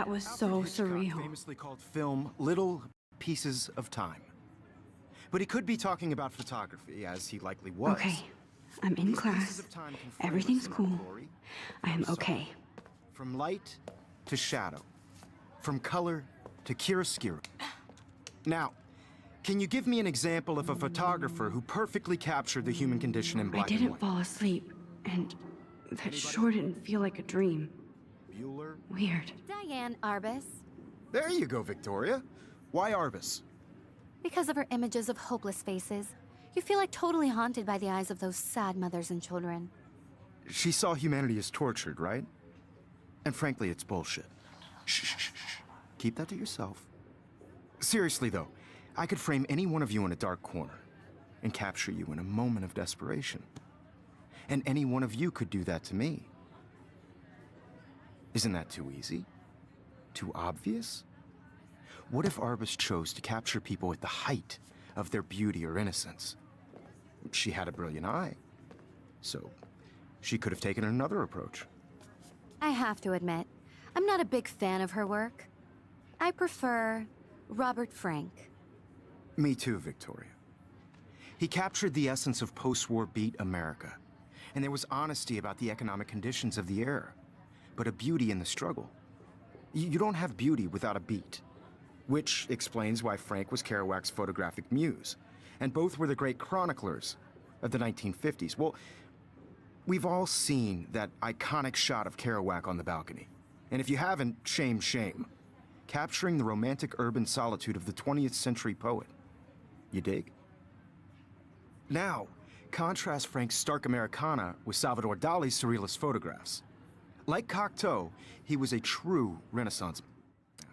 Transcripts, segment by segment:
That was so surreal. Famously called film little pieces of time. But he could be talking about photography, as he likely was. Okay, I'm in class. Everything's cool. I am okay. From light to shadow. From color to chiaroscuro. Now, can you give me an example of a photographer who perfectly captured the human condition in black and white? I didn't fall asleep, and that sure didn't feel like a dream. Bueller? Weird. Diane Arbus. There you go, Victoria. Why Arbus? Because of her images of hopeless faces, you feel like totally haunted by the eyes of those sad mothers and children. She saw humanity as tortured, right? And frankly, it's bullshit. Shh, shh, shh. Keep that to yourself. Seriously, though, I could frame any one of you in a dark corner and capture you in a moment of desperation. And any one of you could do that to me. Isn't that too easy? Too obvious? What if Arbus chose to capture people at the height of their beauty or innocence? She had a brilliant eye, so she could have taken another approach. I have to admit, I'm not a big fan of her work. I prefer Robert Frank. Me too, Victoria. He captured the essence of post-war beat America, and there was honesty about the economic conditions of the era, but a beauty in the struggle. You don't have beauty without a beat, which explains why Frank was Kerouac's photographic muse, and both were the great chroniclers of the 1950s. Well, we've all seen that iconic shot of Kerouac on the balcony, and if you haven't, shame, shame. Capturing the romantic urban solitude of the 20th century poet. You dig? Now, contrast Frank's stark Americana with Salvador Dali's surrealist photographs. Like Cocteau, he was a true Renaissance man.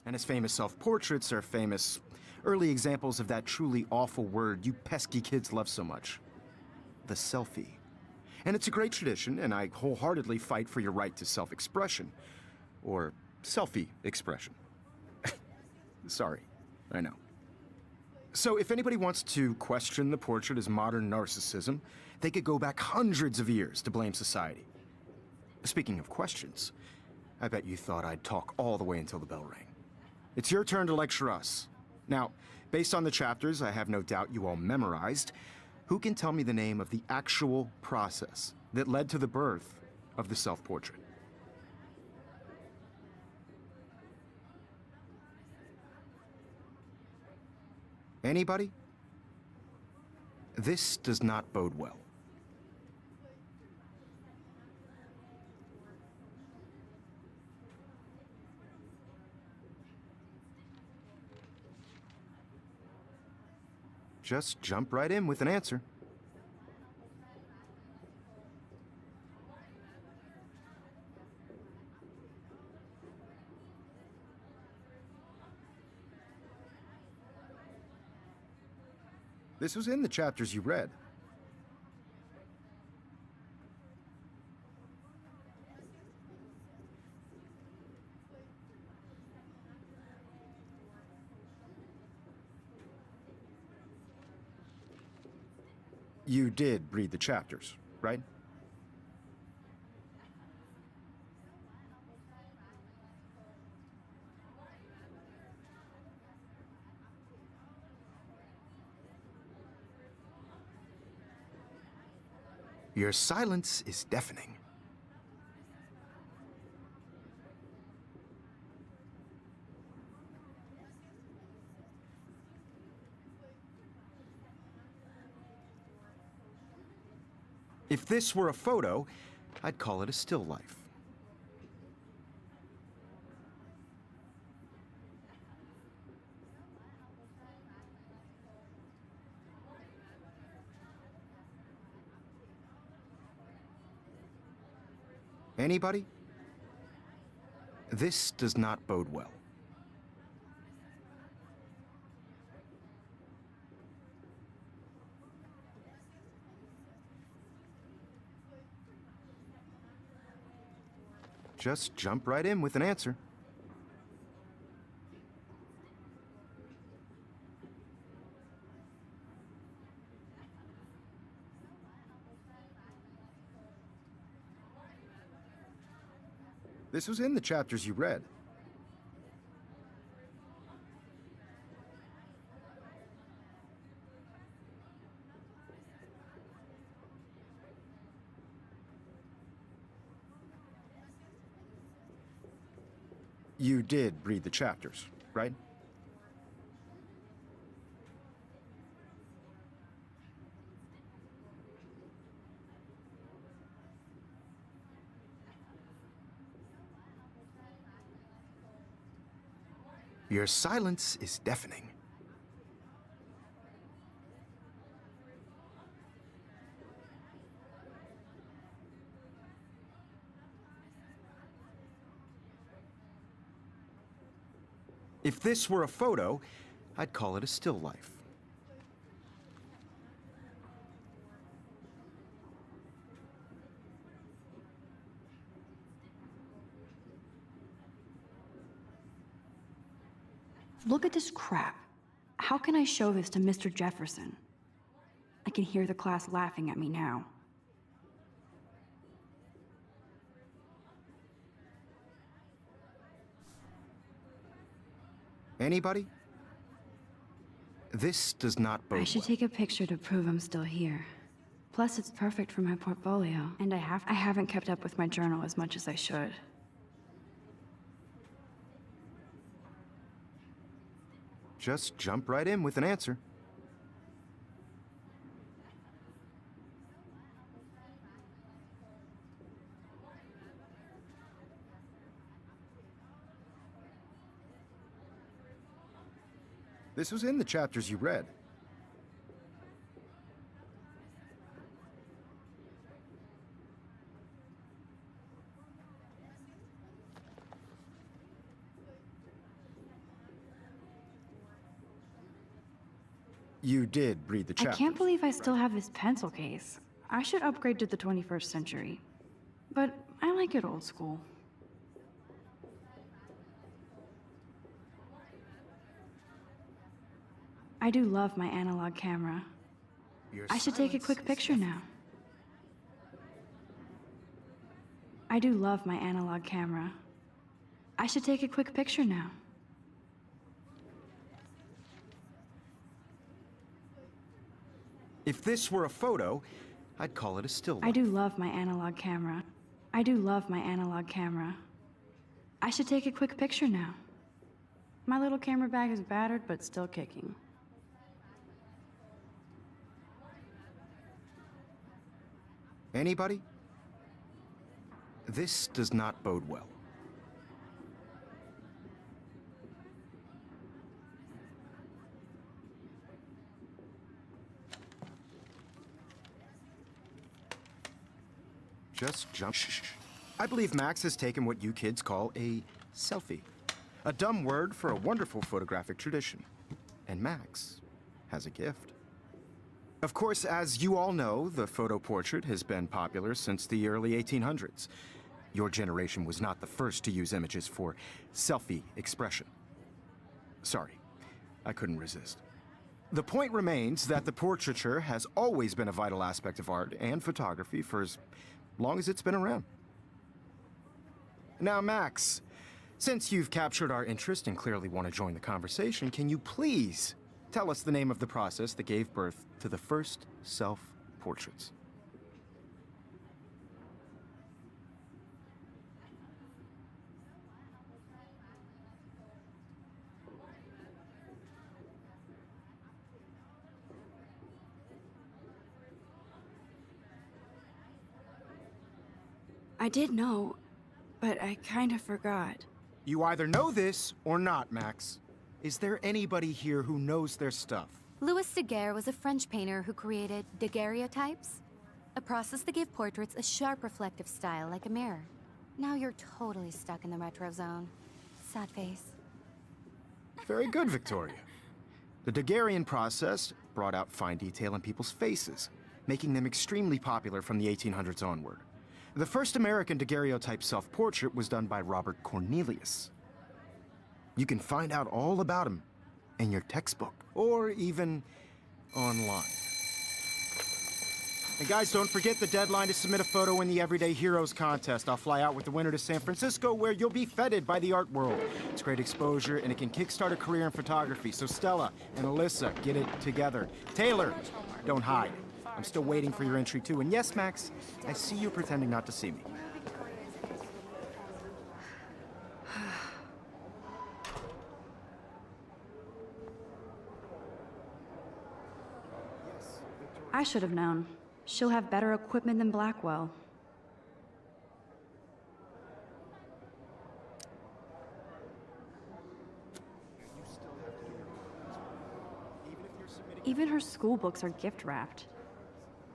And his famous self-portraits are famous early examples of that truly awful word you pesky kids love so much. The selfie. And it's a great tradition, and I wholeheartedly fight for your right to self-expression. Or selfie expression. Sorry, I know. So if anybody wants to question the portrait as modern narcissism, they could go back hundreds of years to blame society. Speaking of questions, I bet you thought I'd talk all the way until the bell rang. It's your turn to lecture us. Now, based on the chapters I have no doubt you all memorized, who can tell me the name of the actual process that led to the birth of the self-portrait? Anybody? This does not bode well. Just jump right in with an answer. This was in the chapters you read. You did read the chapters, right? Your silence is deafening. If this were a photo, I'd call it a still life. Anybody? This does not bode well. Just jump right in with an answer. This was in the chapters you read. You did read the chapters, right? Your silence is deafening. If this were a photo, I'd call it a still life. Look at this crap. How can I show this to Mr. Jefferson? I can hear the class laughing at me now. Anybody? This does not bode I should well. take a picture to prove I'm still here. Plus, it's perfect for my portfolio, and I haven't kept up with my journal as much as I should. Just jump right in with an answer. This was in the chapters you read. You did read the I chapters. can't believe I still have this pencil case. I should upgrade to the 21st century. But I like it old school. I do love my analog camera. Your I should take a silence quick is picture now. I do love my analog camera. I should take a quick picture now. If this were a photo, I'd call it a still life. I do love my analog camera. I do love my analog camera. I should take a quick picture now. My little camera bag is battered, but still kicking. Anybody? This does not bode well. Just jump. Shh. I believe Max has taken what you kids call a selfie. A dumb word for a wonderful photographic tradition. And Max has a gift. Of course, as you all know, the photo portrait has been popular since the early 1800s. Your generation was not the first to use images for selfie expression. Sorry, I couldn't resist. The point remains that the portraiture has always been a vital aspect of art and photography for as long as it's been around. Now, Max, since you've captured our interest and clearly want to join the conversation, can you please tell us the name of the process that gave birth to the first self-portraits? I did know, but I kind of forgot. You either know this or not, Max. Is there anybody here who knows their stuff? Louis Daguerre was a French painter who created daguerreotypes, a process that gave portraits a sharp reflective style like a mirror. Now you're totally stuck in the retro zone. Sad face. Very good, Victoria. The Daguerrean process brought out fine detail in people's faces, making them extremely popular from the 1800s onward. The first American daguerreotype self-portrait was done by Robert Cornelius. You can find out all about him in your textbook, or even online. And guys, don't forget the deadline to submit a photo in the Everyday Heroes contest. I'll fly out with the winner to San Francisco, where you'll be feted by the art world. It's great exposure, and it can kickstart a career in photography. So Stella and Alyssa, get it together. Taylor, don't hide. I'm still waiting for your entry, too. And yes, Max, I see you pretending not to see me. I should have known. She'll have better equipment than Blackwell. Even her school books are gift wrapped.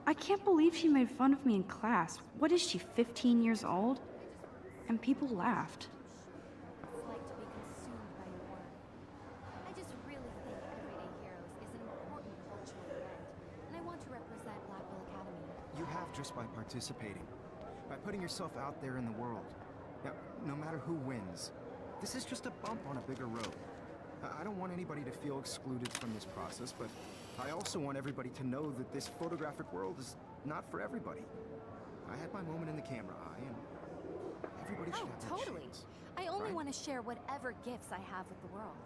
I can't believe she made fun of me in class. What is she, 15 years old? And people laughed. It's like to be consumed by your work. I just really think Everyday Heroes is an important cultural event, and I want to represent Blackwell Academy. You have just by participating, by putting yourself out there in the world. Now, no matter who wins, this is just a bump on a bigger road. I don't want anybody to feel excluded from this process, but I also want everybody to know that this photographic world is not for everybody. I had my moment in the camera eye, and everybody should have that Totally. chance, I only right? want to share whatever gifts I have with the world.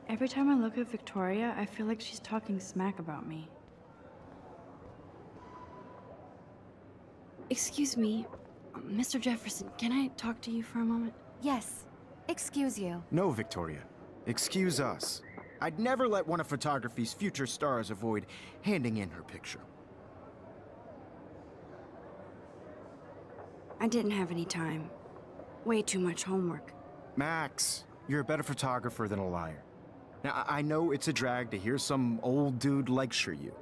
Every time I look at Victoria, I feel like she's talking smack about me. Excuse me, Mr. Jefferson, can I talk to you for a moment? Yes. Excuse you. No, Victoria. Excuse us. I'd never let one of photography's future stars avoid handing in her picture. I didn't have any time. Way too much homework. Max, you're a better photographer than a liar. Now, I know it's a drag to hear some old dude lecture you,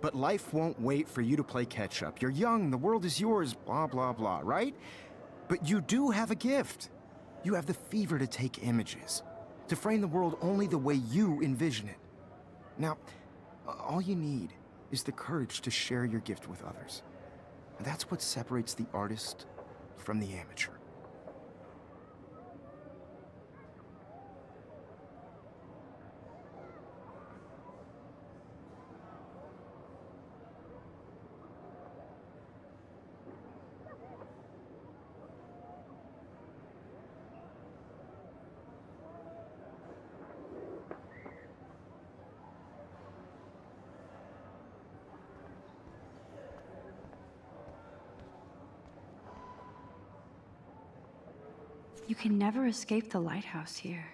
but life won't wait for you to play catch-up. You're young, the world is yours, blah, blah, blah, right? But you do have a gift. You have the fever to take images, to frame the world only the way you envision it. Now, all you need is the courage to share your gift with others. And that's what separates the artist from the amateur. You can never escape the lighthouse here.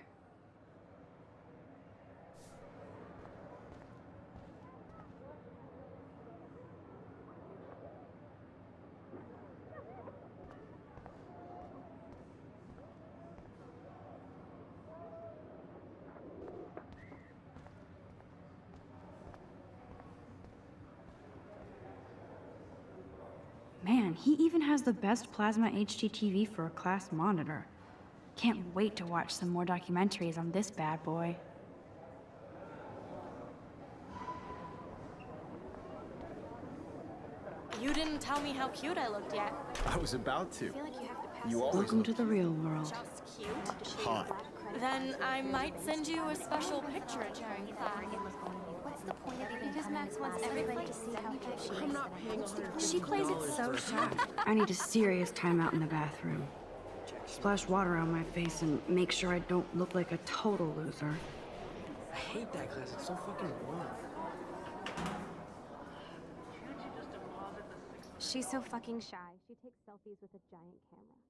Man, he even has the best plasma HDTV for a class monitor. Can't wait to watch some more documentaries on this bad boy. You didn't tell me how cute I looked yet. I was about to. I feel like you have to pass You always Welcome look to the real world. just cute. hot. Then I might send you a special picture during class. What's the point of even Because coming Max to wants class? everybody to see how cute she is. I'm not paying $150. She plays it so shy. I need a serious timeout in the bathroom. Splash water on my face and make sure I don't look like a total loser. I hate that class. It's so fucking boring. She's so fucking shy. She takes selfies with a giant camera.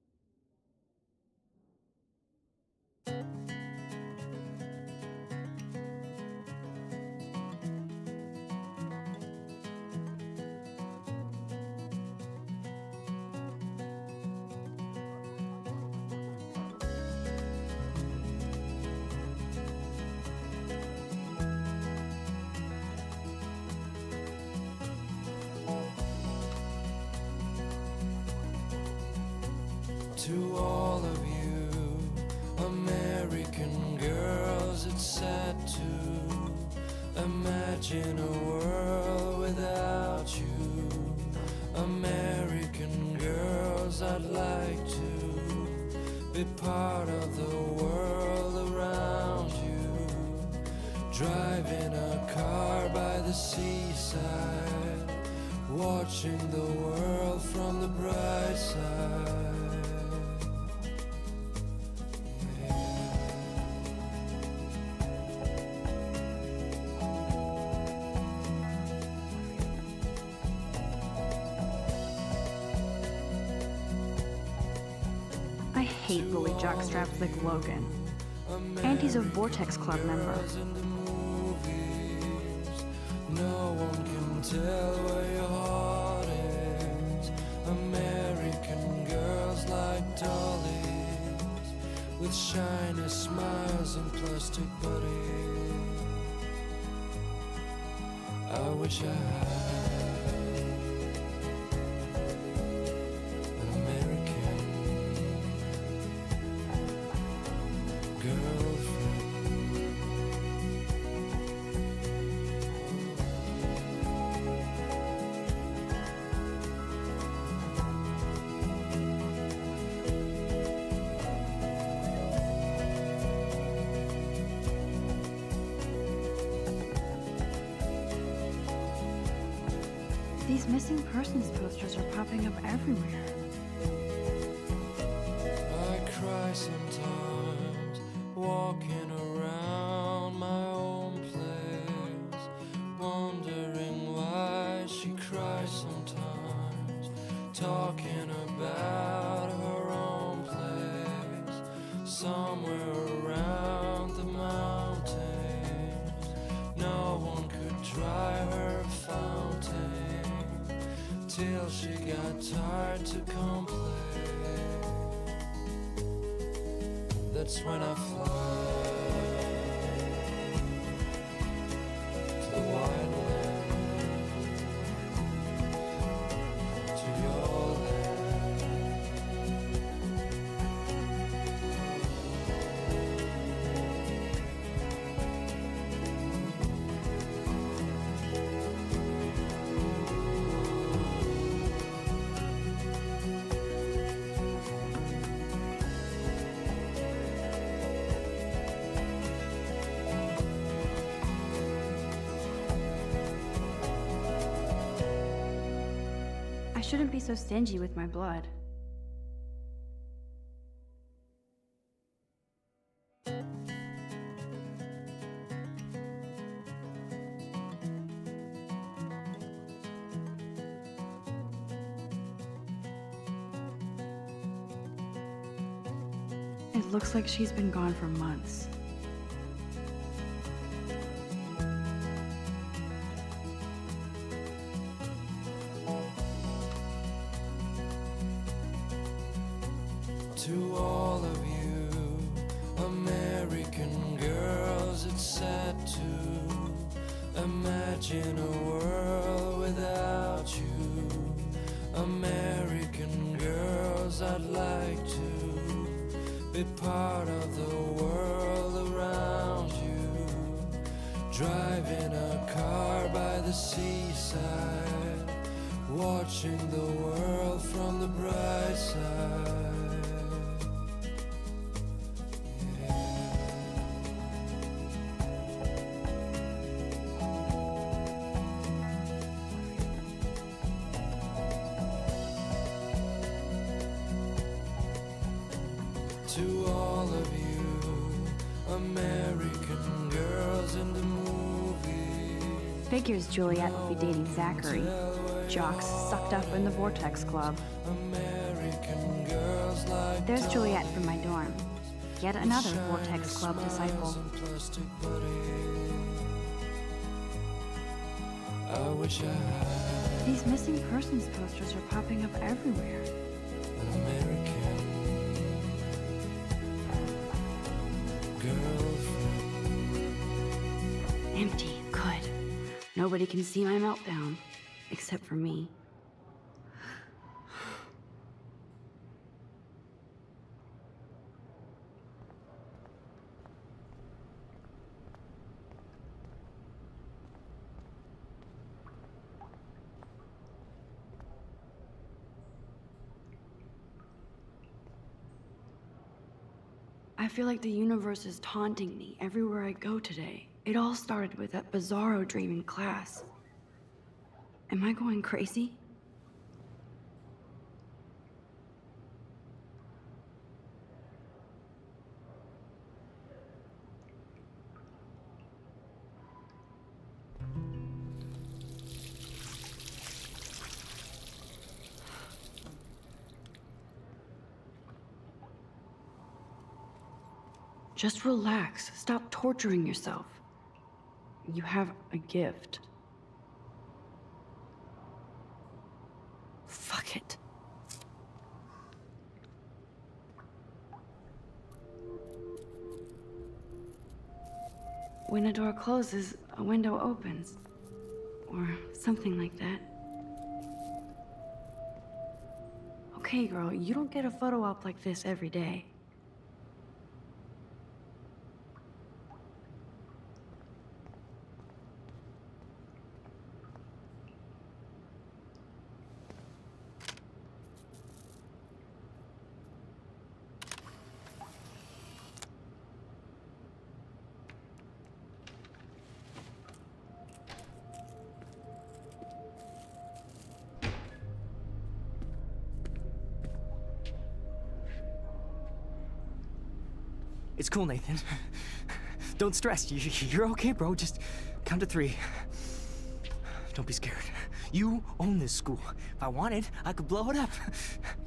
To all of you American girls, it's sad to imagine a world without you. American girls, I'd like to be part of the world around you. Driving a car by the seaside, watching the world from the bright side. hate bully jockstraps like Logan. And he's a Vortex Club member. No one can tell where your heart is. American girls like dollies, with shiny smiles and plastic bodies. I wish I had an American girlfriend. These missing persons posters are popping up everywhere. I cry sometimes, walking around my own place, wondering why she cries sometimes, talking about her own place, somewhere around the mountains. No one could dry her fountain till she got tired to complain. That's when I fly to the wide land, to your land. I shouldn't be so stingy with my blood. It looks like she's been gone for months. To all of you American girls, it's sad to imagine a world without you. American girls, I'd like to be part of the world around you, driving a car by the seaside, watching the world from the bright side. To all of you American girls in the movie, Figures Juliet would be dating Zachary. Jocks sucked up in the Vortex Club. American girls like There's Juliet from my dorm. Yet another Vortex Club disciple. and plastic bodies. I wish I had These missing persons posters are popping up everywhere. an American girlfriend. Empty. Good. Nobody can see my meltdown. Except for me. I feel like the universe is taunting me everywhere I go today. It all started with that bizarro dream in class. Am I going crazy? Just relax. Stop torturing yourself. You have a gift. Fuck it. When a door closes, a window opens. Or something like that. Okay, girl, you don't get a photo op like this every day. It's cool, Nathan. Don't stress. You're okay, bro. Just count to 3. Don't be scared. You own this school. If I wanted, I could blow it up.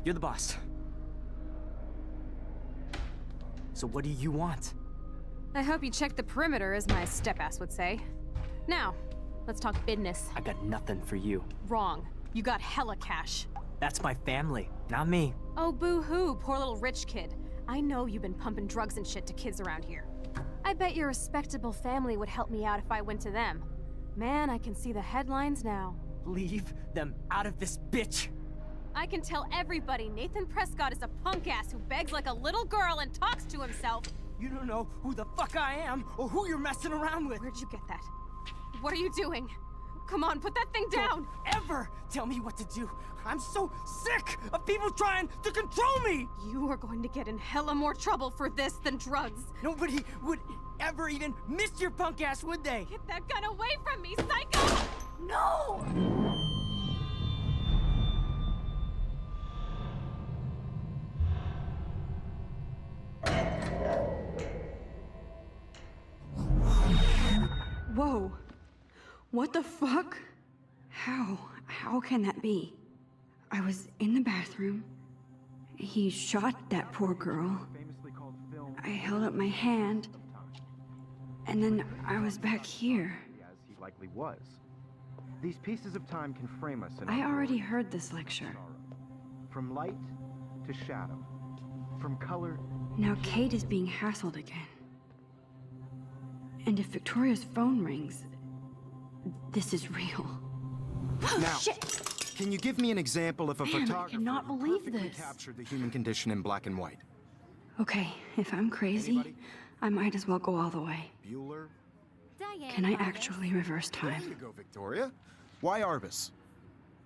You're the boss. So what do you want? I hope you checked the perimeter, as my step-ass would say. Now, let's talk business. I got nothing for you. Wrong. You got hella cash. That's my family, not me. Oh, boo-hoo, poor little rich kid. I know you've been pumping drugs and shit to kids around here. I bet your respectable family would help me out if I went to them. Man, I can see the headlines now. Leave them out of this bitch! I can tell everybody Nathan Prescott is a punk ass who begs like a little girl and talks to himself. You don't know who the fuck I am or who you're messing around with. Where'd you get that? What are you doing? Come on, put that thing down! Don't ever tell me what to do. I'm so sick of people trying to control me! You are going to get in hella more trouble for this than drugs. Nobody would ever even miss your punk ass, would they? Get that gun away from me, psycho! No! Whoa. What the fuck? How can that be? I was in the bathroom. He shot that poor girl. I held up my hand. And then I was back here. As he likely was. These pieces of time can frame us in I our already glory heard this and lecture. sorrow. From light to shadow. From color. Now Kate is being hassled again. And if Victoria's phone rings, this is real. Now, Shit! can you give me an example of a Man, I photographer cannot who believe perfectly this. captured the human condition in black and white? Okay, if I'm crazy, Anybody? I might as well go all the way. Bueller? Diane Can I Arbus. actually reverse There time? you go, Victoria. Why Arbus?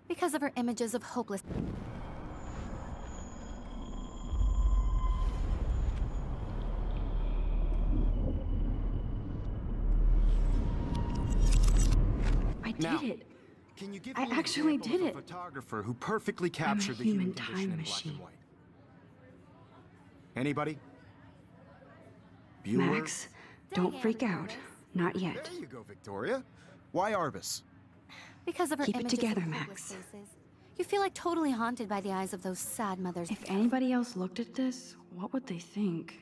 Because of her images of hopeless... I did Now, it! Can you give I me an actually example did of a it. photographer who perfectly captured the human human condition time in black machine. and white? Anybody? Bueller? Max, don't freak out. Not yet. There you go, Victoria. Why Arbus? Because of her Keep it images together, of Max. hopeless faces. You feel like totally haunted by the eyes of those sad mothers. If anybody else looked at this, what would they think?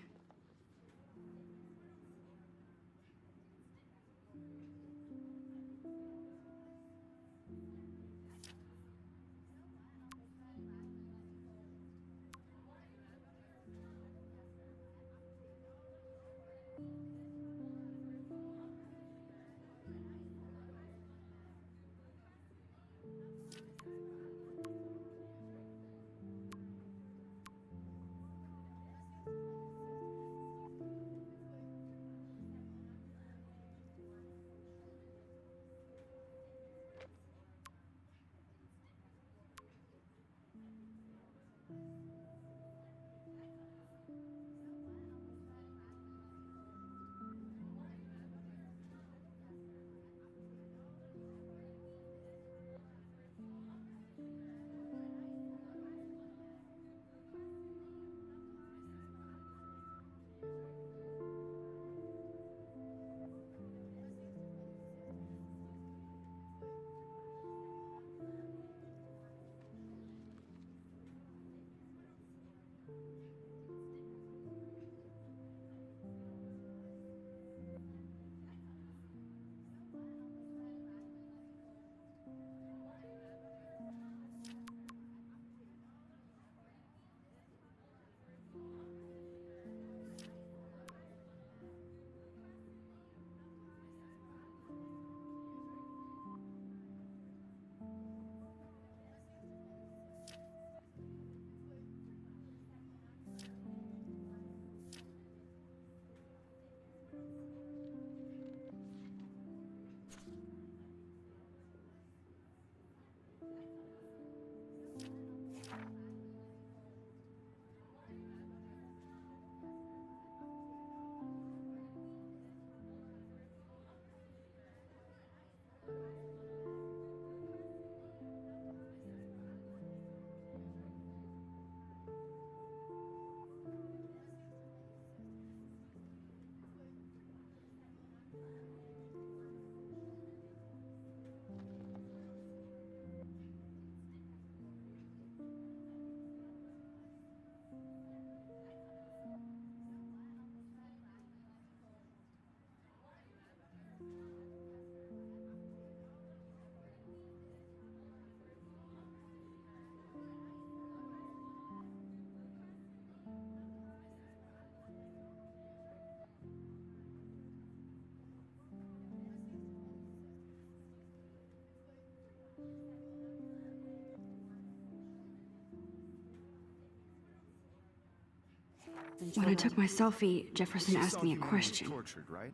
and When I children. took my selfie, Jefferson She asked saw me a you when you were question. tortured, right?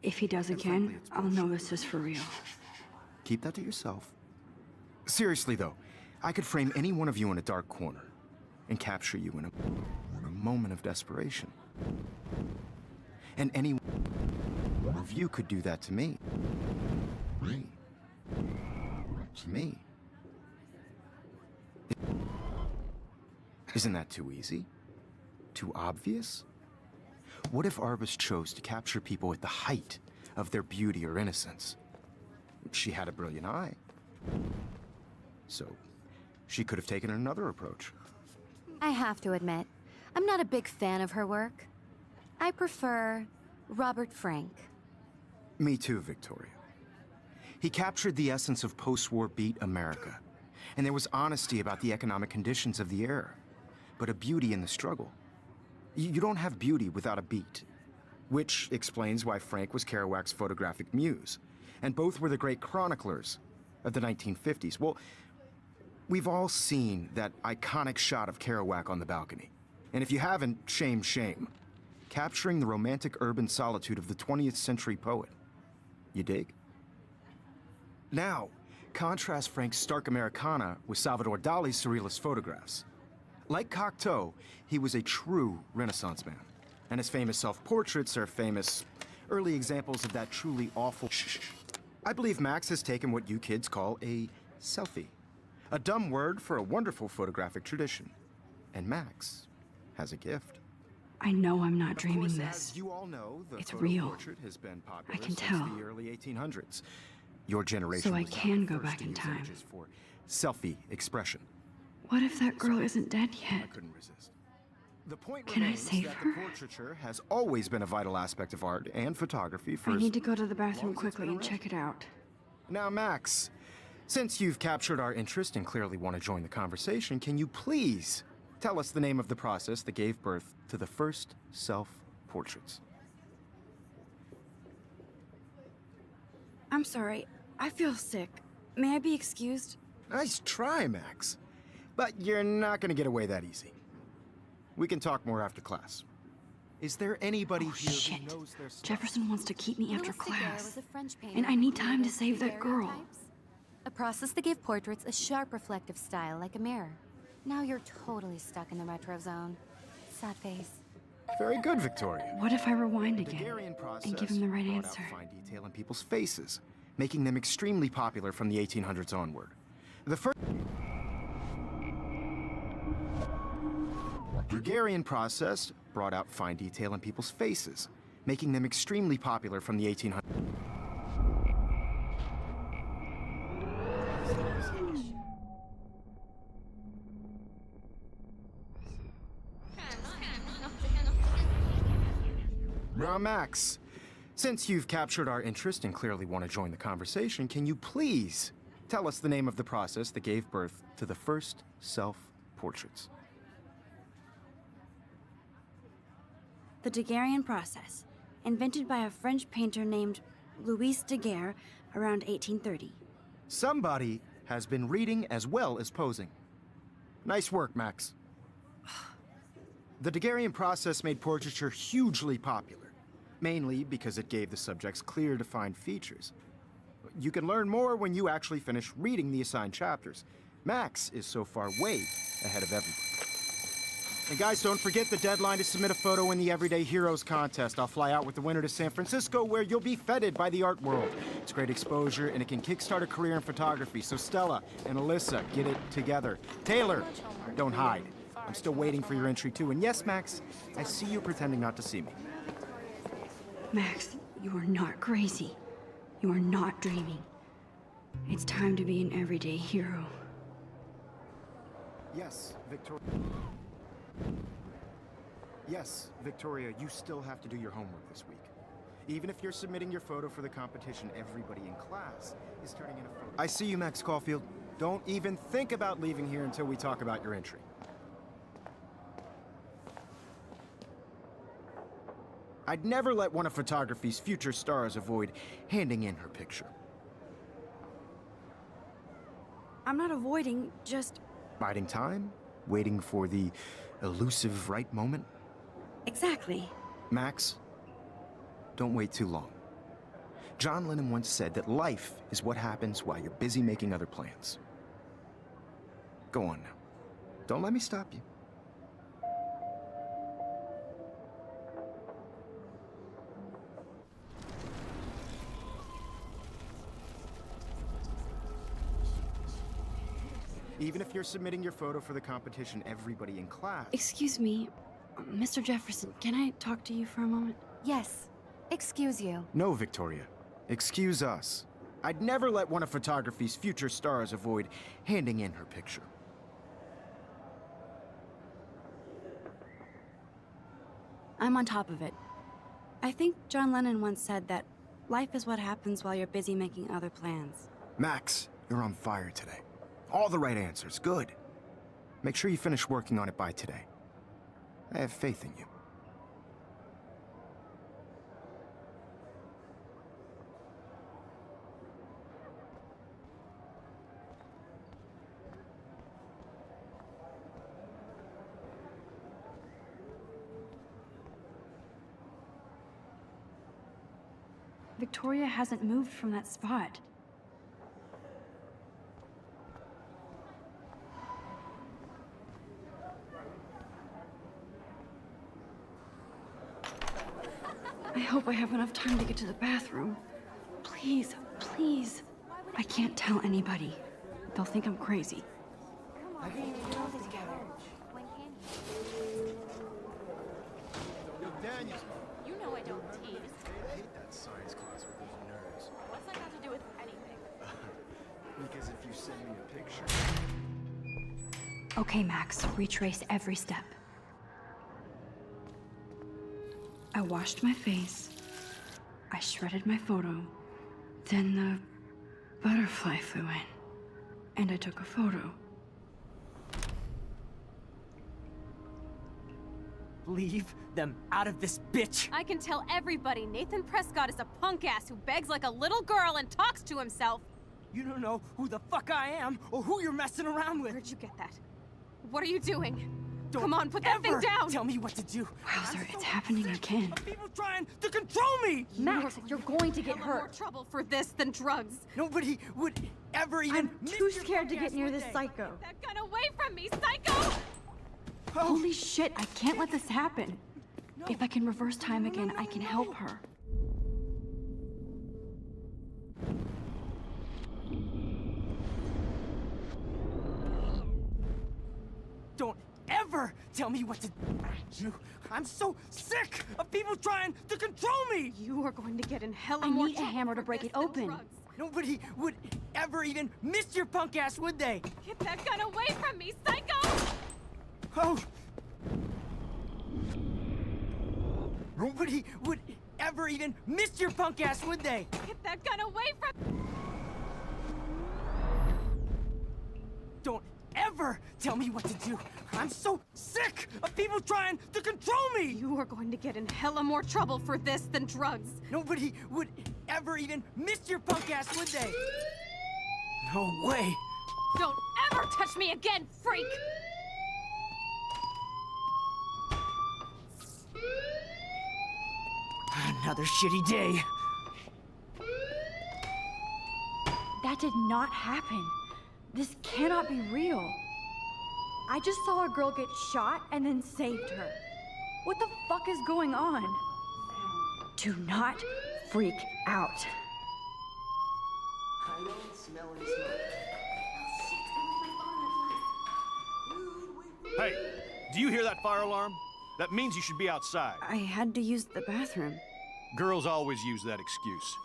If he does And again, frankly, it's I'll know this is for real. Keep that to yourself. Seriously, though, I could frame any one of you in a dark corner and capture you in a moment of desperation. And any one of you could do that to me. To me. Isn't that too easy? Too obvious? What if Arbus chose to capture people at the height of their beauty or innocence? She had a brilliant eye. So, she could have taken another approach. I have to admit, I'm not a big fan of her work. I prefer Robert Frank. Me too, Victoria. He captured the essence of post-war beat America, and there was honesty about the economic conditions of the era, but a beauty in the struggle. You don't have beauty without a beat, which explains why Frank was Kerouac's photographic muse, and both were the great chroniclers of the 1950s. Well, we've all seen that iconic shot of Kerouac on the balcony, and if you haven't, shame, shame. Capturing the romantic urban solitude of the 20th century poet. You dig? Now, contrast Frank's stark Americana with Salvador Dali's surrealist photographs. Like Cocteau, he was a true Renaissance man, and his famous self-portraits are famous early examples of that truly awful shh. I believe Max has taken what you kids call a selfie, a dumb word for a wonderful photographic tradition. And Max has a gift. I know I'm not Of dreaming course, this. as you all know, the It's photo real. portrait has been popular I can since tell. the early 1800s. Your generation So I was not can the go first back to in use time. images for selfie expression. What if that girl isn't dead I yet? couldn't resist. The point Can I remains save that her? the portraiture has always been a vital aspect of art and photography for I as need to go to the long bathroom as it's quickly been and around. check it out. Now, Max, since you've captured our interest and clearly want to join the conversation, can you please tell us the name of the process that gave birth to the first self-portraits? I'm sorry. I feel sick. May I be excused? Nice try, Max. But you're not gonna get away that easy. We can talk more after class. Is there anybody Oh, here shit. who knows their stuff? Jefferson wants to keep me after Louis Daguerre class. was a French painter And I who need time to created save that girl. daguerreotypes, a process that gave portraits a sharp reflective style like a mirror. Now you're totally stuck in the retro zone. Sad face. Very good, Victoria. What if I rewind The again Daguerrean process and give him the right brought answer? out fine detail in people's faces, making them extremely popular from the 1800s onward. The first Daguerrean process brought out fine detail in people's faces, making them extremely popular from the 1800s. Now, Max, since you've captured our interest and clearly want to join the conversation, can you please tell us the name of the process that gave birth to the first self-portraits? The Daguerrean process, invented by a French painter named Louis Daguerre around 1830. Somebody has been reading as well as posing. Nice work, Max. The Daguerrean process made portraiture hugely popular, mainly because it gave the subjects clear, defined features. You can learn more when you actually finish reading the assigned chapters. Max is so far way ahead of everybody. And guys, don't forget the deadline to submit a photo in the Everyday Heroes contest. I'll fly out with the winner to San Francisco, where you'll be feted by the art world. It's great exposure, and it can kickstart a career in photography. So Stella and Alyssa, get it together. Taylor, don't hide. I'm still waiting for your entry, too. And yes, Max, I see you pretending not to see me. Max, you are not crazy. You are not dreaming. It's time to be an everyday hero. Yes, Victoria. Yes, Victoria, you still have to do your homework this week. Even if you're submitting your photo for the competition, everybody in class is turning in a photo. I see you, Max Caulfield. Don't even think about leaving here until we talk about your entry. I'd never let one of photography's future stars avoid handing in her picture. I'm not avoiding, just... Biding time, waiting for the elusive right moment. Exactly. Max, don't wait too long. John Lennon once said that life is what happens while you're busy making other plans. Go on now. Don't let me stop you. Even if you're submitting your photo for the competition, everybody in class... Excuse me, Mr. Jefferson, can I talk to you for a moment? Yes. Excuse you. No, Victoria. Excuse us. I'd never let one of photography's future stars avoid handing in her picture. I'm on top of it. I think John Lennon once said that life is what happens while you're busy making other plans. Max, you're on fire today. All the right answers. Good. Make sure you finish working on it by today. I have faith in you. Victoria hasn't moved from that spot. I hope I have enough time to get to the bathroom. Please, please. I can't tell anybody. They'll think I'm crazy. You know I don't tease. I hate that science class with those nerds. What's that got to do with anything? Because if you send me a picture... Okay, Max, retrace every step. I washed my face. I shredded my photo. Then the butterfly flew in. And I took a photo. Leave them out of this bitch! I can tell everybody Nathan Prescott is a punk ass who begs like a little girl and talks to himself. You don't know who the fuck I am or who you're messing around with. Where'd you get that? What are you doing? Don't Come on, put that thing ever down! Tell me what to do. Wowzer, I'm it's so happening sick again. of people trying to control me! Max, you're going to get hurt. More trouble for this than drugs. Nobody would ever even. I'm too scared to get near this psycho. Get that gun away from me, psycho! Holy shit, I can't let this happen. If I can reverse time again, I can help her. Don't ever tell me what to do. I'm so sick of people trying to control me! You are going to get in hella I more need a trouble hammer to for break this it than open. drugs. Nobody would ever even miss your punk ass, would they? Get that gun away from me, psycho! Oh! Nobody would ever even miss your punk ass, would they? Get that gun away from... Don't ever tell me what to do. I'm so sick of people trying to control me! You are going to get in hella more trouble for this than drugs. Nobody would ever even miss your punk ass, would they? No way! Don't ever touch me again, freak! Another shitty day. That did not happen. This cannot be real. I just saw a girl get shot and then saved her. What the fuck is going on? Do not freak out. I don't smell any smoke. Hey, do you hear that fire alarm? That means you should be outside. I had to use the bathroom. Girls always use that excuse.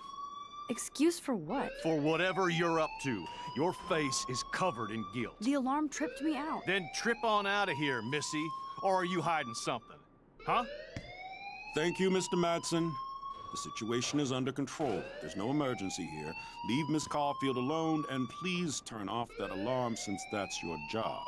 Excuse for what? For whatever you're up to, your face is covered in guilt. The alarm tripped me out. Then trip on out of here, Missy. Or are you hiding something? Huh? Thank you, Mr. Madsen. The situation is under control. There's no emergency here. Leave Miss Caulfield alone, and please turn off that alarm since that's your job.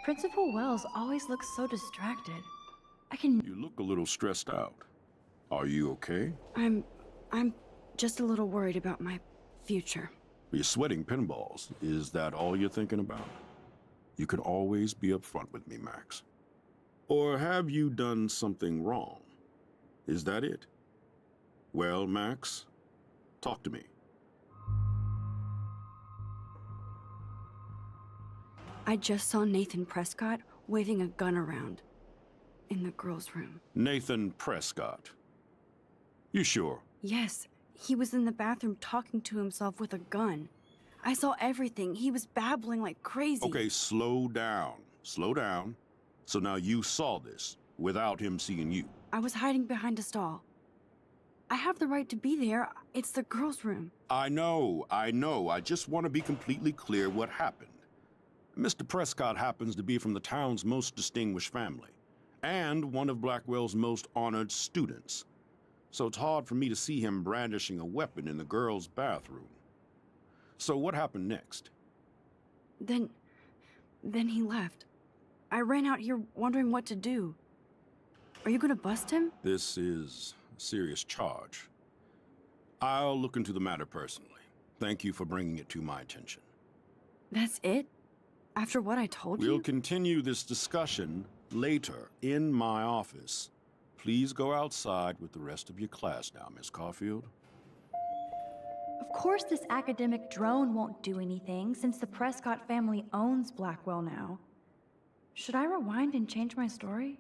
Principal Wells always looks so distracted. I can... You look a little stressed out. Are you okay? I'm just a little worried about my future. You're sweating pinballs. Is that all you're thinking about? You can always be upfront with me, Max. Or have you done something wrong? Is that it? Well, Max, talk to me. I just saw Nathan Prescott waving a gun around in the girls' room. Nathan Prescott. You sure? Yes, he was in the bathroom talking to himself with a gun. I saw everything. He was babbling like crazy. Okay, slow down. Slow down. So now you saw this without him seeing you. I was hiding behind a stall. I have the right to be there. It's the girls' room. I know. I just want to be completely clear what happened. Mr. Prescott happens to be from the town's most distinguished family, and one of Blackwell's most honored students. So it's hard for me to see him brandishing a weapon in the girls' bathroom. So what happened next? Then he left. I ran out here wondering what to do. Are you gonna bust him? This is a serious charge. I'll look into the matter personally. Thank you for bringing it to my attention. That's it? After what I told you? We'll continue this discussion later in my office. Please go outside with the rest of your class now, Miss Caulfield. Of course this academic drone won't do anything since the Prescott family owns Blackwell now. Should I rewind and change my story?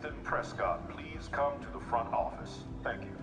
Nathan Prescott please come to the front office? Thank you.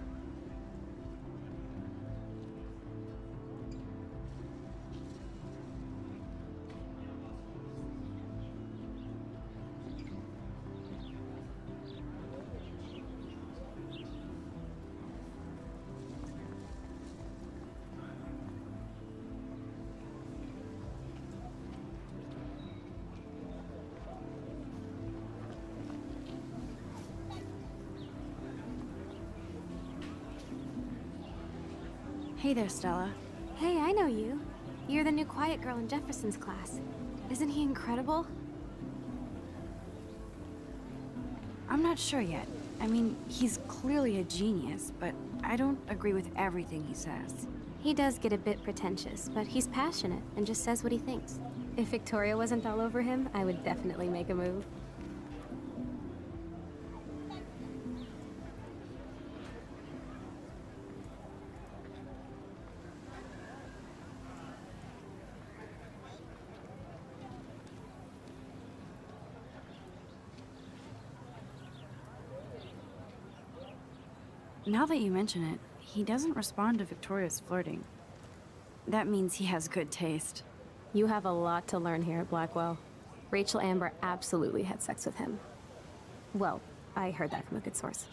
Hey there, Stella. Hey, I know you. You're the new quiet girl in Jefferson's class. Isn't he incredible? I'm not sure yet. I mean, he's clearly a genius, but I don't agree with everything he says. He does get a bit pretentious, but he's passionate and just says what he thinks. If Victoria wasn't all over him, I would definitely make a move. Now that you mention it, he doesn't respond to Victoria's flirting. That means he has good taste. You have a lot to learn here at Blackwell. Rachel Amber absolutely had sex with him. Well, I heard that from a good source.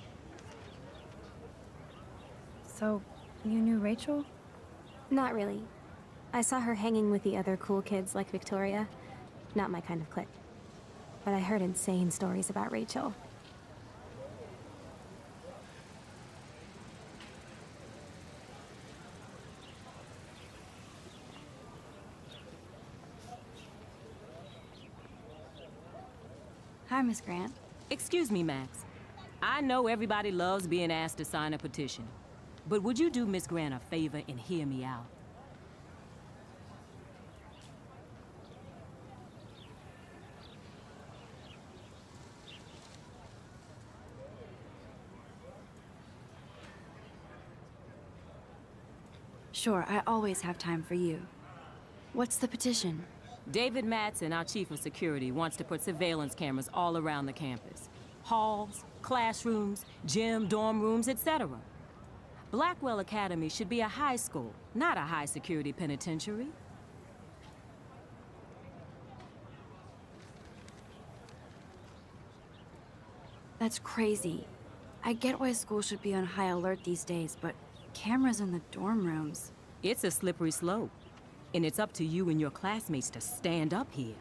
So, you knew Rachel? Not really. I saw her hanging with the other cool kids like Victoria. Not my kind of clique. But I heard insane stories about Rachel. Hi, Miss Grant. Excuse me, Max. I know everybody loves being asked to sign a petition. But would you do Miss Grant a favor and hear me out? Sure, I always have time for you. What's the petition? David Matson, our chief of security, wants to put surveillance cameras all around the campus. Halls, classrooms, gym, dorm rooms, etc. Blackwell Academy should be a high school, not a high-security penitentiary. That's crazy. I get why schools should be on high alert these days, but cameras in the dorm rooms. It's a slippery slope, and it's up to you and your classmates to stand up here.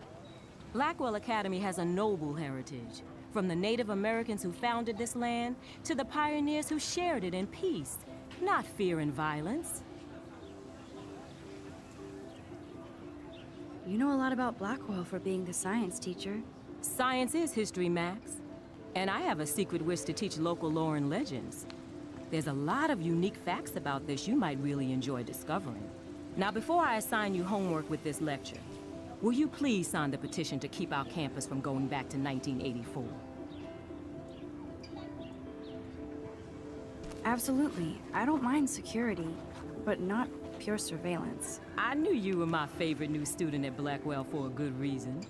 Blackwell Academy has a noble heritage, from the Native Americans who founded this land to the pioneers who shared it in peace, not fear and violence. You know a lot about Blackwell for being the science teacher. Science is history, Max. And I have a secret wish to teach local lore and legends. There's a lot of unique facts about this you might really enjoy discovering. Now, before I assign you homework with this lecture, will you please sign the petition to keep our campus from going back to 1984? Absolutely. I don't mind security, but not pure surveillance. I knew you were my favorite new student at Blackwell for a good reason.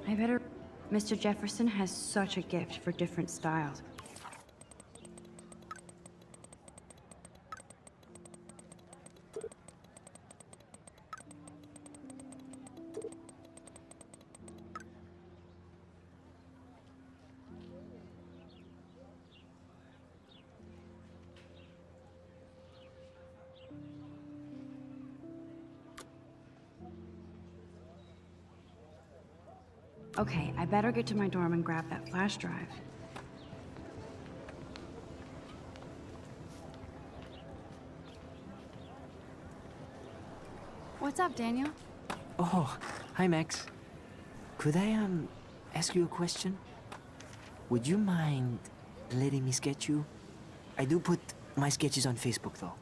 I better... Mr. Jefferson has such a gift for different styles. Okay, I better get to my dorm and grab that flash drive. What's up, Daniel? Oh, hi, Max. Could I, ask you a question? Would you mind letting me sketch you? I do put my sketches on Facebook, though.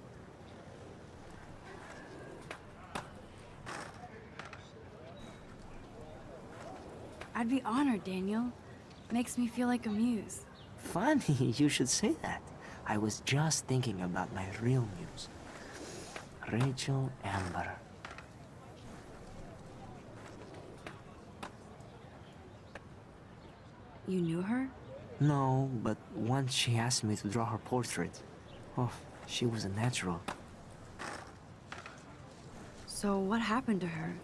I'd be honored, Daniel. Makes me feel like a muse. Funny, you should say that. I was just thinking about my real muse. Rachel Amber. You knew her? No, but once she asked me to draw her portrait. Oh, she was a natural. So what happened to her?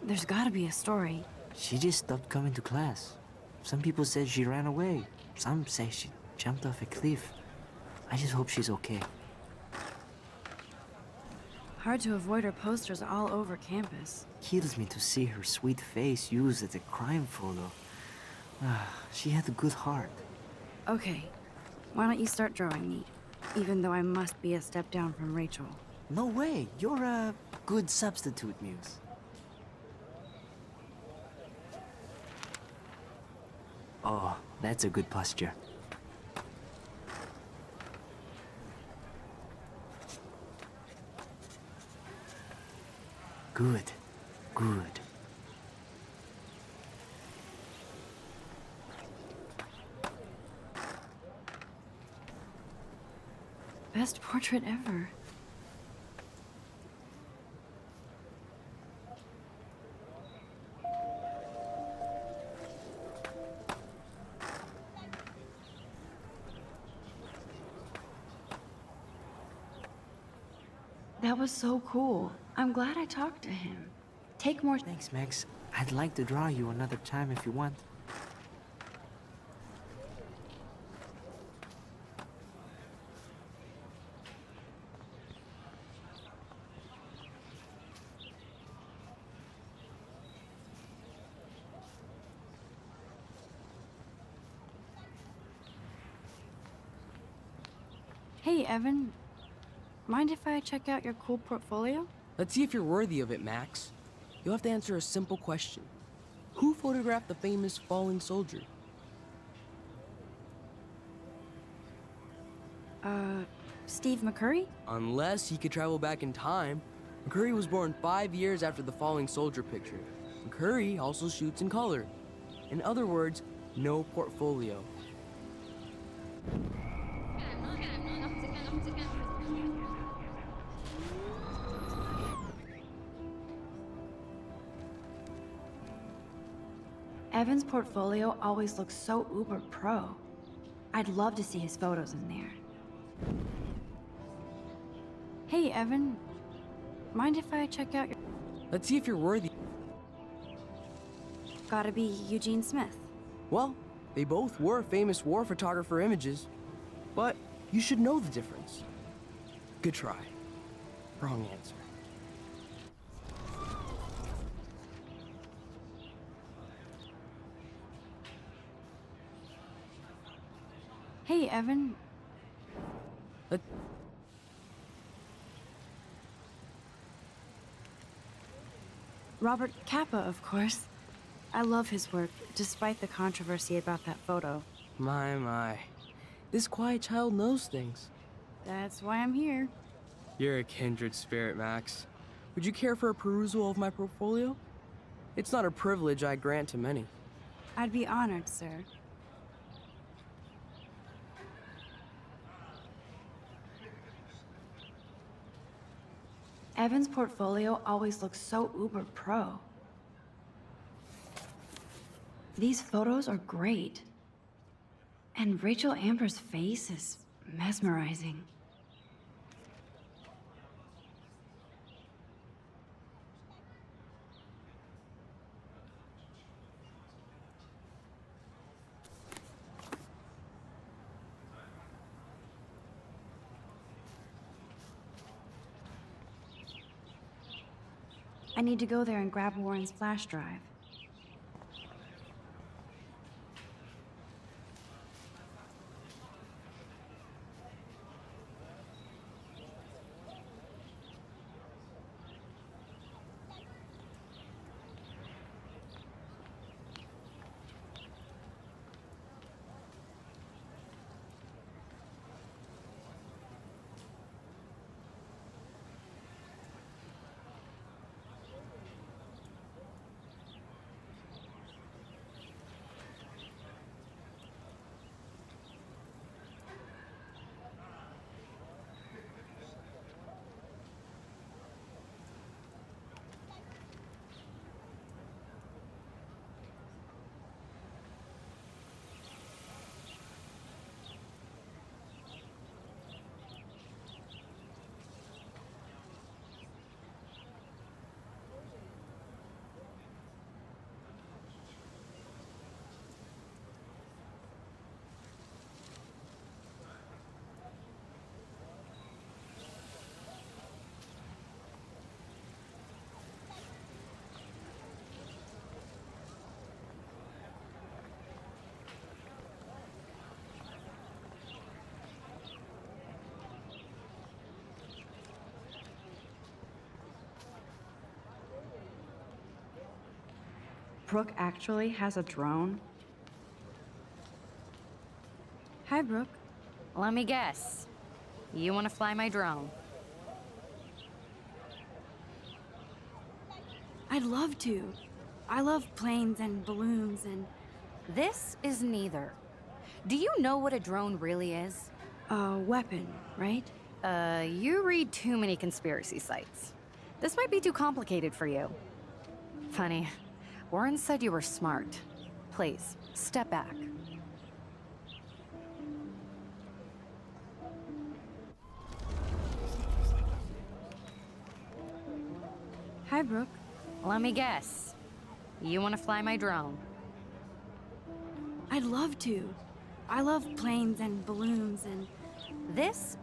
There's gotta be a story. She just stopped coming to class. Some people said she ran away. Some say she jumped off a cliff. I just hope she's okay. Hard to avoid her posters all over campus. Kills me to see her sweet face used as a crime photo. She had a good heart. Okay, why don't you start drawing me? Even though I must be a step down from Rachel. No way, you're a good substitute, Muse. Oh, that's a good posture. Good, good. Best portrait ever. That was so cool. I'm glad I talked to him. Take more. Thanks, Max. I'd like to draw you another time if you want. Hey, Evan. Mind if I check out your cool portfolio? Let's see if you're worthy of it, Max. You'll have to answer a simple question. Who photographed the famous falling soldier? Steve McCurry? Unless he could travel back in time. McCurry was born 5 years after the falling soldier picture. McCurry also shoots in color. In other words, no portfolio. Evan's portfolio always looks so uber pro. I'd love to see his photos in there. Hey, Evan. Mind if I check out your... Let's see if you're worthy. Gotta be Eugene Smith. Well, they both were famous war photographer images, but you should know the difference. Good try. Wrong answer. Hey, Evan. Robert Capa, of course. I love his work, despite the controversy about that photo. My. This quiet child knows things. That's why I'm here. You're a kindred spirit, Max. Would you care for a perusal of my portfolio? It's not a privilege I grant to many. I'd be honored, sir. Evan's portfolio always looks so uber pro. These photos are great. And Rachel Amber's face is mesmerizing. I need to go there and grab Warren's flash drive. Brooke actually has a drone? Hi, Brooke. Let me guess. You want to fly my drone? I'd love to. I love planes and balloons and... This is neither. Do you know what a drone really is? A weapon, right? You read too many conspiracy sites. This might be too complicated for you. Funny, Warren said you were smart. Please, step back. Hi, Brooke. Let me guess. You want to fly my drone? I'd love to. I love planes and balloons and... This?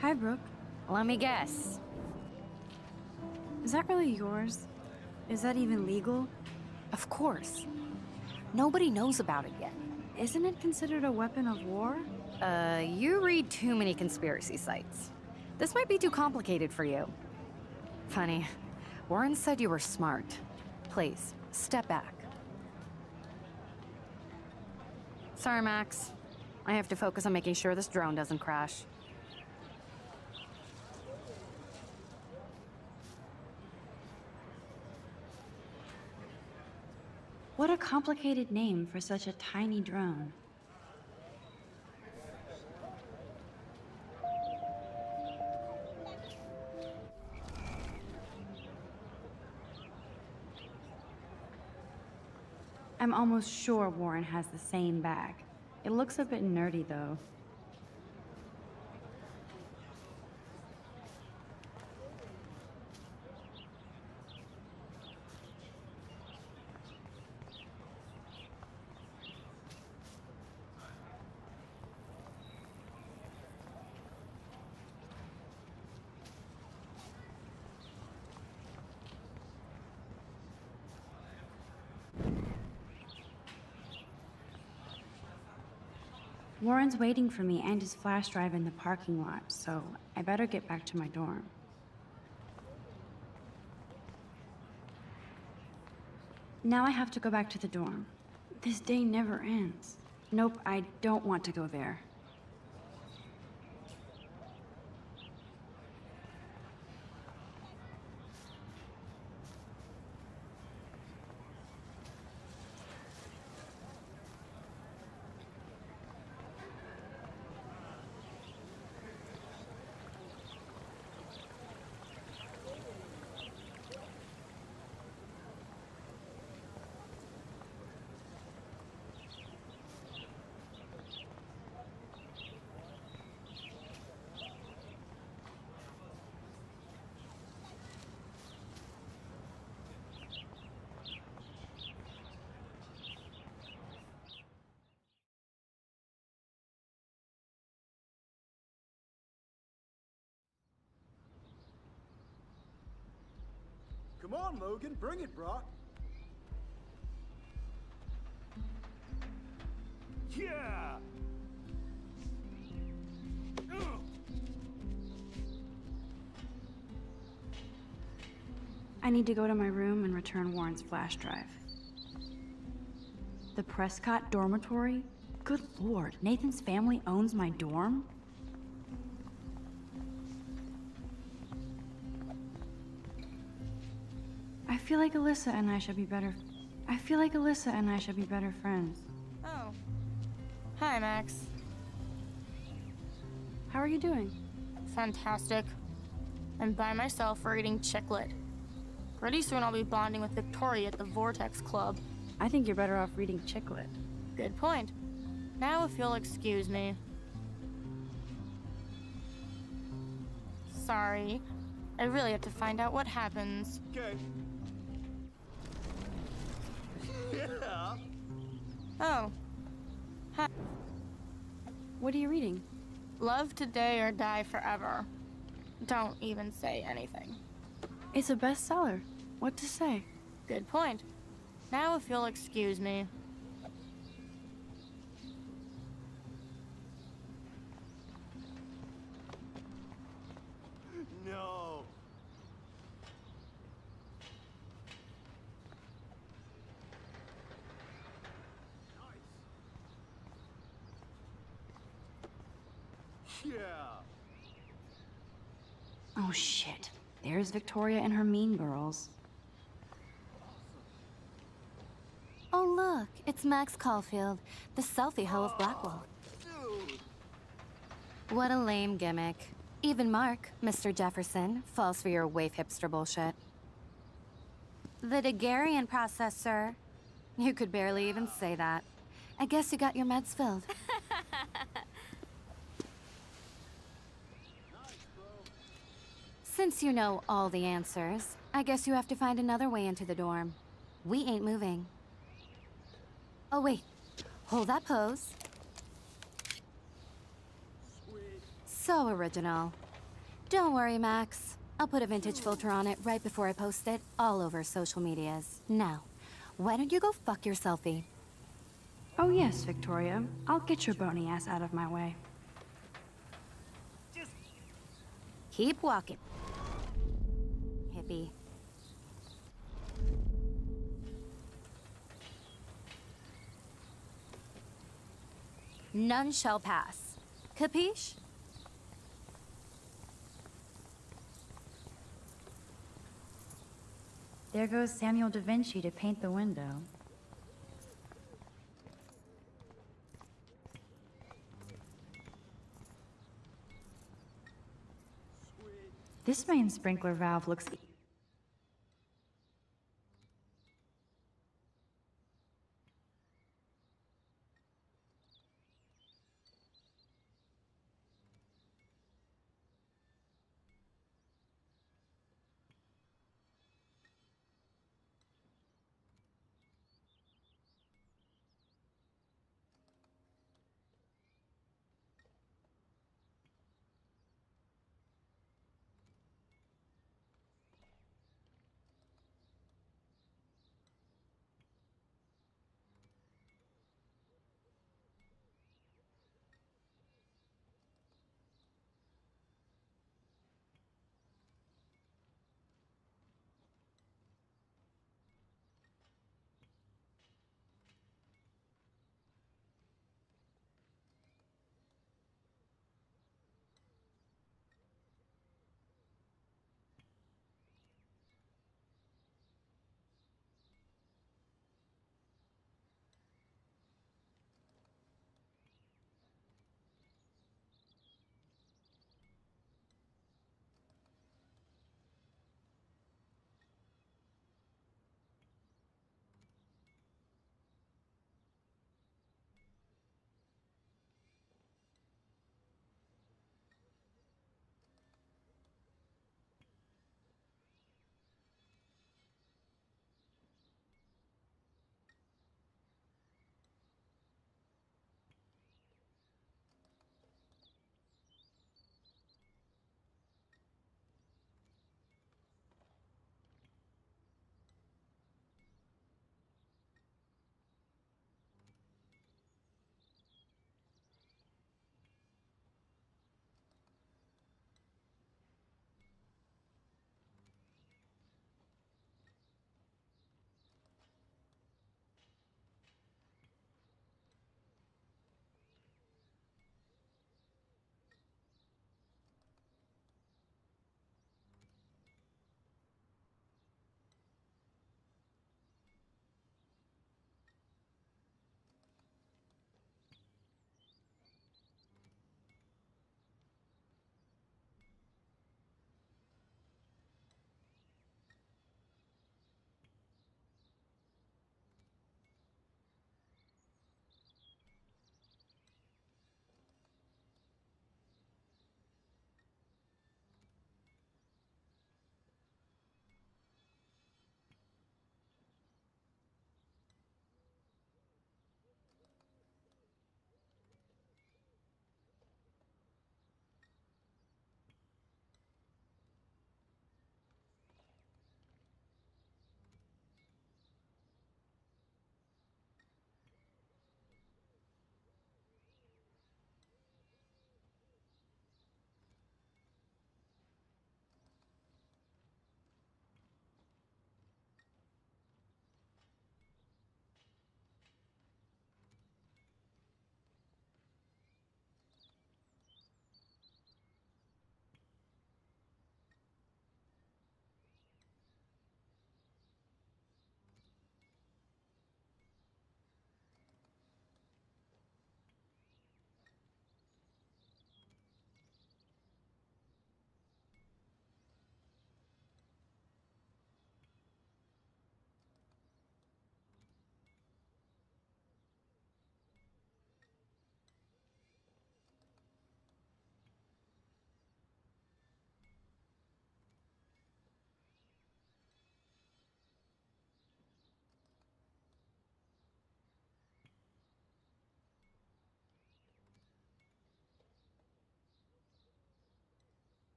Hi, Brooke. Let me guess. Is that really yours? Is that even legal? Of course. Nobody knows about it yet. Isn't it considered a weapon of war? You read too many conspiracy sites. This might be too complicated for you. Funny, Warren said you were smart. Please, step back. Sorry, Max. I have to focus on making sure this drone doesn't crash. What a complicated name for such a tiny drone. I'm almost sure Warren has the same bag. It looks a bit nerdy, though. Warren's waiting for me and his flash drive in the parking lot, so I better get back to my dorm. Now I have to go back to the dorm. This day never ends. Nope, I don't want to go there. Come on, Logan, bring it, Brock. Yeah! I need to go to my room and return Warren's flash drive. The Prescott dormitory? Good lord, Nathan's family owns my dorm? I feel like Alyssa and I should be better friends. Oh. Hi, Max. How are you doing? Fantastic. I'm by myself reading Chicklet. Pretty soon I'll be bonding with Victoria at the Vortex Club. I think you're better off reading Chicklet. Good point. Now if you'll excuse me. Sorry. I really have to find out what happens. Okay. Yeah. Oh. Hi. What are you reading? Love Today or Die Forever. Don't even say anything. It's a bestseller. What to say? Good point. Now if you'll excuse me. Yeah. Oh shit. There's Victoria and her mean girls. Oh, look, it's Max Caulfield, the selfie hoe of Blackwell. Dude. What a lame gimmick. Even Mark, Mr. Jefferson, falls for your waif hipster bullshit. The Daguerrean process, sir. You could barely even say that. I guess you got your meds filled. Since you know all the answers, I guess you have to find another way into the dorm. We ain't moving. Oh, wait. Hold that pose. So original. Don't worry, Max. I'll put a vintage filter on it right before I post it all over social medias. Now, why don't you go fuck your selfie? Oh yes, Victoria. I'll get your bony ass out of my way. Keep walking. Hippie. None shall pass. Capiche? There goes Samuel da Vinci to paint the window. This main sprinkler valve looks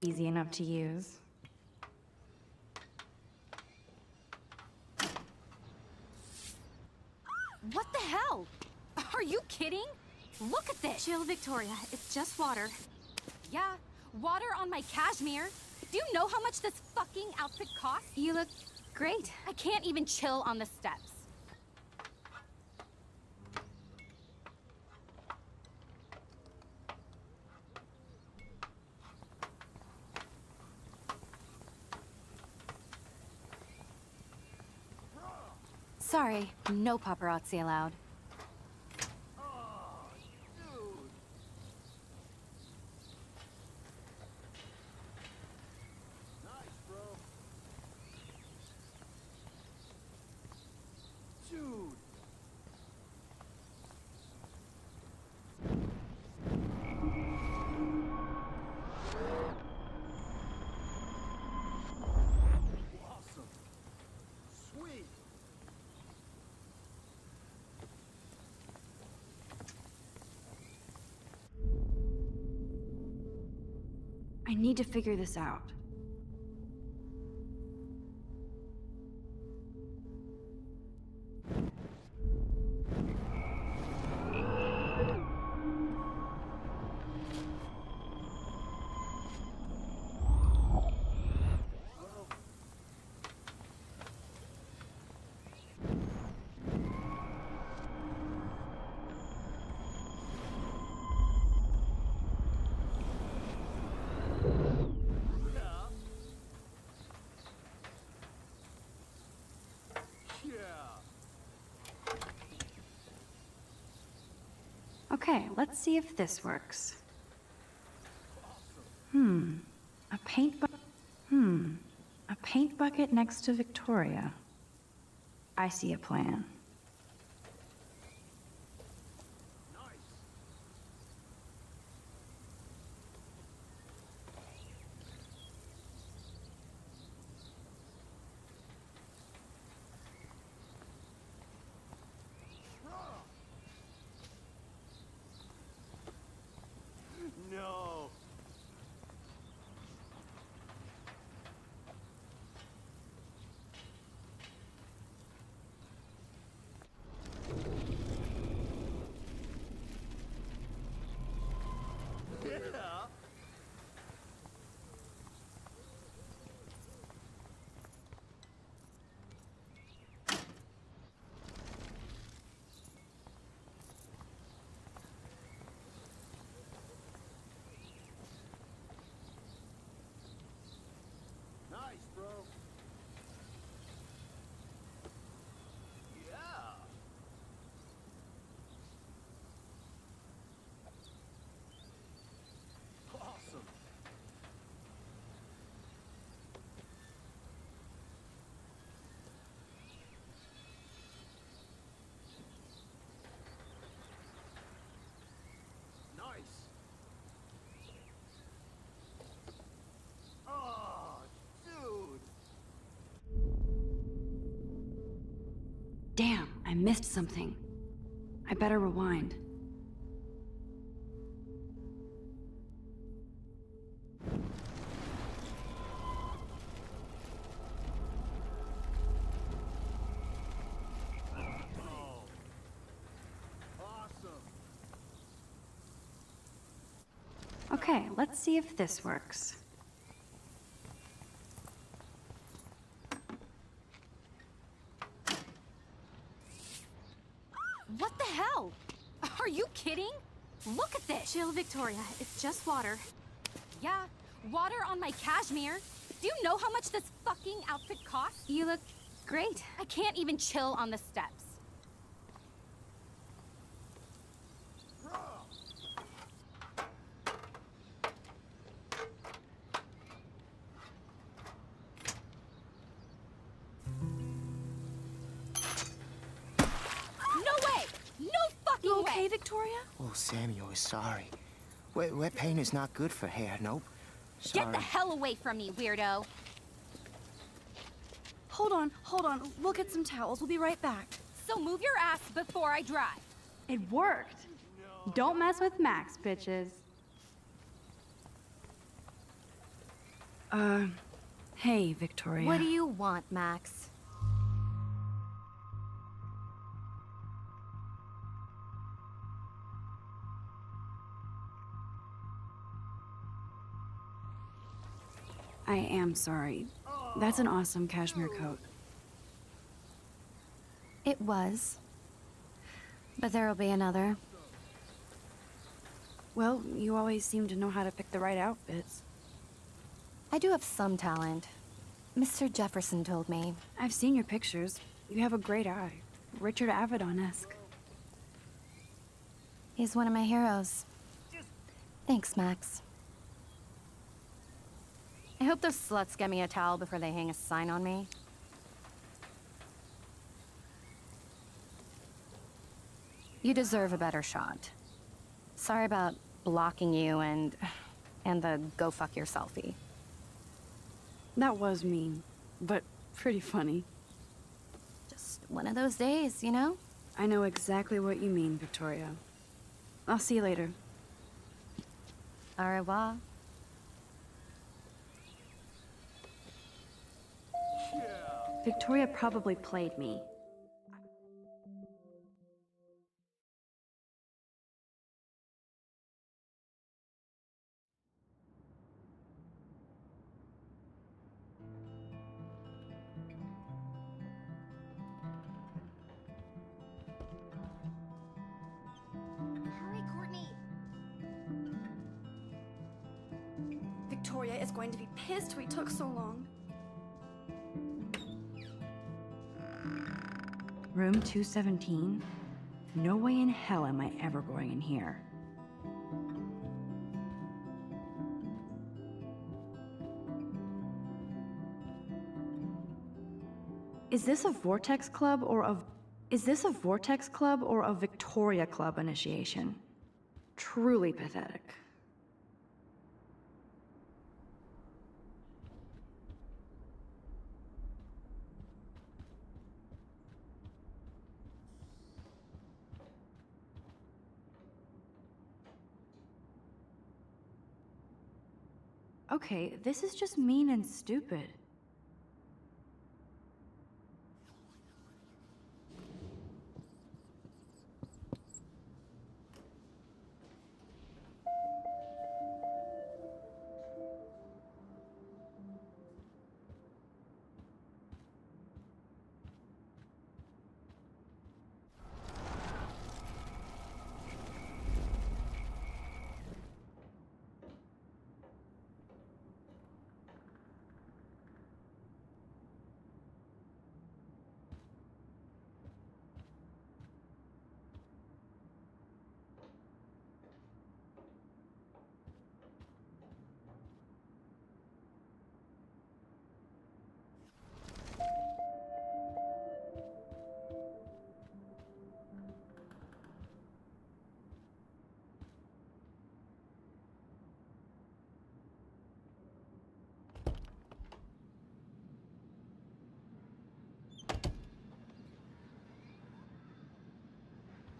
easy enough to use. What the hell? Are you kidding? Look at this! Chill, Victoria. It's just water. Yeah, water on my cashmere. Do you know how much this fucking outfit costs? You look great. I can't even chill on the steps. Sorry, no paparazzi allowed. I need to figure this out. Okay, let's see if this works. A paint bucket next to Victoria. I see a plan. No. Yeah. Nice, bro. Yeah. Awesome. Nice. Oh, dude. Damn, I missed something. I better rewind. Oh. Awesome. Okay, let's see if this works. What the hell? Are you kidding? Look at this! Chill, Victoria. It's just water. Yeah, water on my cashmere. Do you know how much this fucking outfit costs? You look great. I can't even chill on the steps. No way! No fucking You okay, way! Victoria? Oh, Samuel is sorry. Wet paint is not good for hair, nope. Sorry. Get the hell away from me, weirdo! Hold on. We'll get some towels. We'll be right back. So move your ass before I drive. It worked. Don't mess with Max, bitches. Hey, Victoria. What do you want, Max? I am sorry. That's an awesome cashmere coat. It was. But there'll be another. Well, you always seem to know how to pick the right outfits. I do have some talent. Mr. Jefferson told me. I've seen your pictures. You have a great eye. Richard Avedon-esque. He's one of my heroes. Thanks, Max. I hope those sluts get me a towel before they hang a sign on me. You deserve a better shot. Sorry about blocking you and the go fuck your selfie. That was mean, but pretty funny. Just one of those days, you know? I know exactly what you mean, Victoria. I'll see you later. Au revoir. Victoria probably played me. Hurry, Courtney. Victoria is going to be pissed we took so long. Room 217? No way in hell am I ever going in here. Is this a Vortex Club or a Victoria Club initiation? Truly pathetic. Okay, this is just mean and stupid.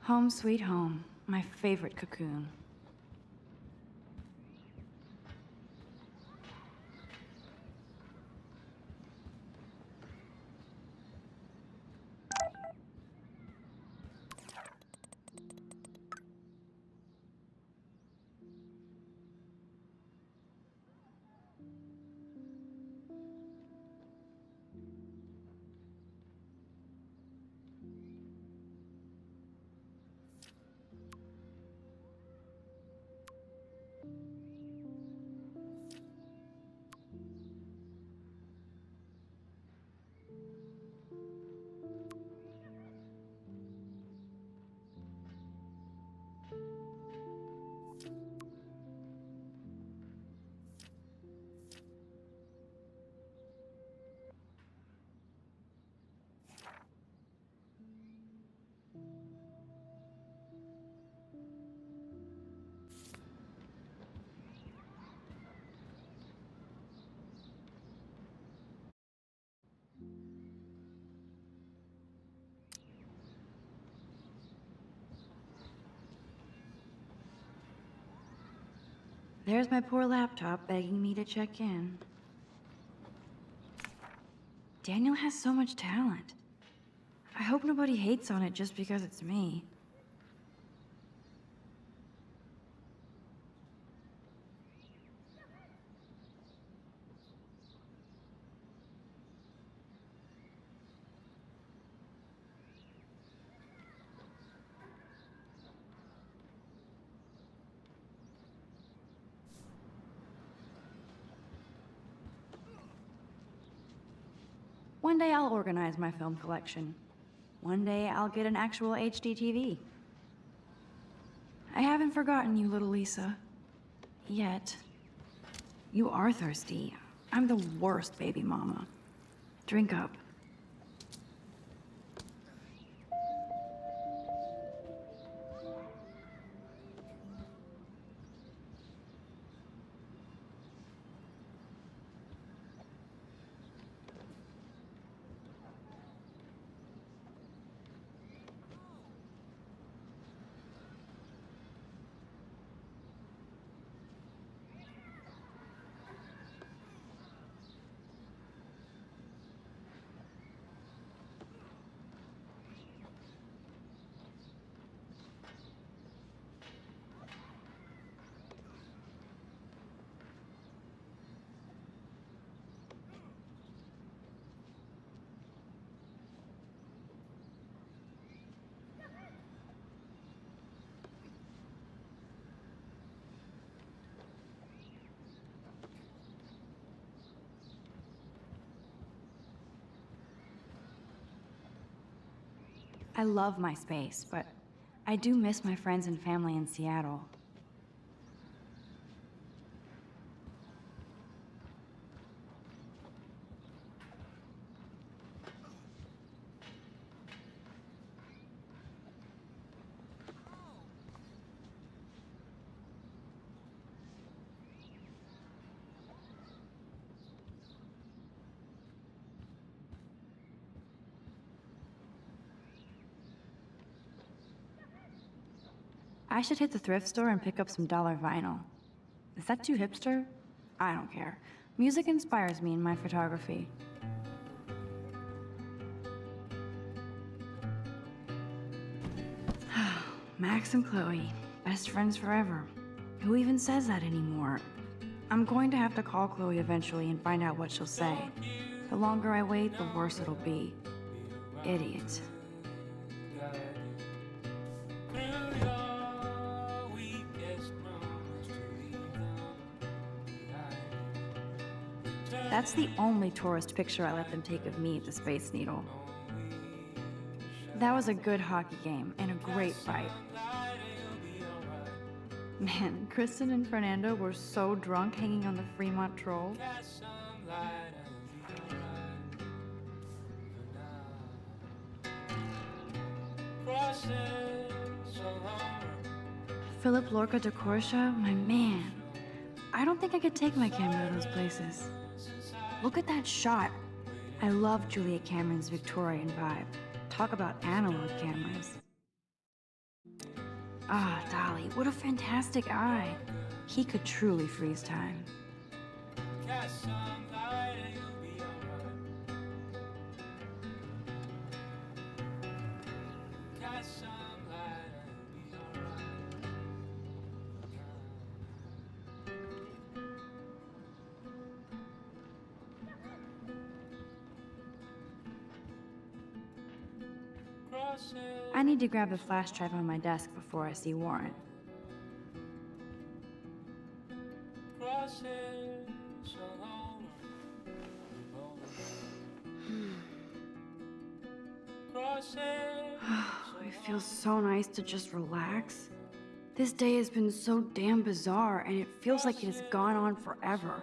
Home sweet home, my favorite cocoon. There's my poor laptop begging me to check in. Daniel has so much talent. I hope nobody hates on it just because it's me. One day I'll organize my film collection. One day I'll get an actual HD TV. I haven't forgotten you, little Lisa. Yet. You are thirsty. I'm the worst baby mama. Drink up. I love my space, but I do miss my friends and family in Seattle. I should hit the thrift store and pick up some dollar vinyl. Is that too hipster? I don't care. Music inspires me in my photography. Max and Chloe, best friends forever. Who even says that anymore? I'm going to have to call Chloe eventually and find out what she'll say. The longer I wait, the worse it'll be. Idiot. That's the only tourist picture I let them take of me at the Space Needle. That was a good hockey game and a great fight. Man, Kristen and Fernando were so drunk hanging on the Fremont Troll. Philip Lorca de Corsia, my man. I don't think I could take my camera to those places. Look at that shot. I love Julia Cameron's Victorian vibe. Talk about analog cameras. Ah, Dolly, what a fantastic eye. He could truly freeze time. I need to grab the flash drive on my desk before I see Warren. It feels so nice to just relax. This day has been so damn bizarre, and it feels like it has gone on forever.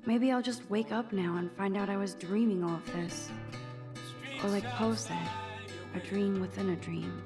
Maybe I'll just wake up now and find out I was dreaming all of this. Or like Poe said, a dream within a dream.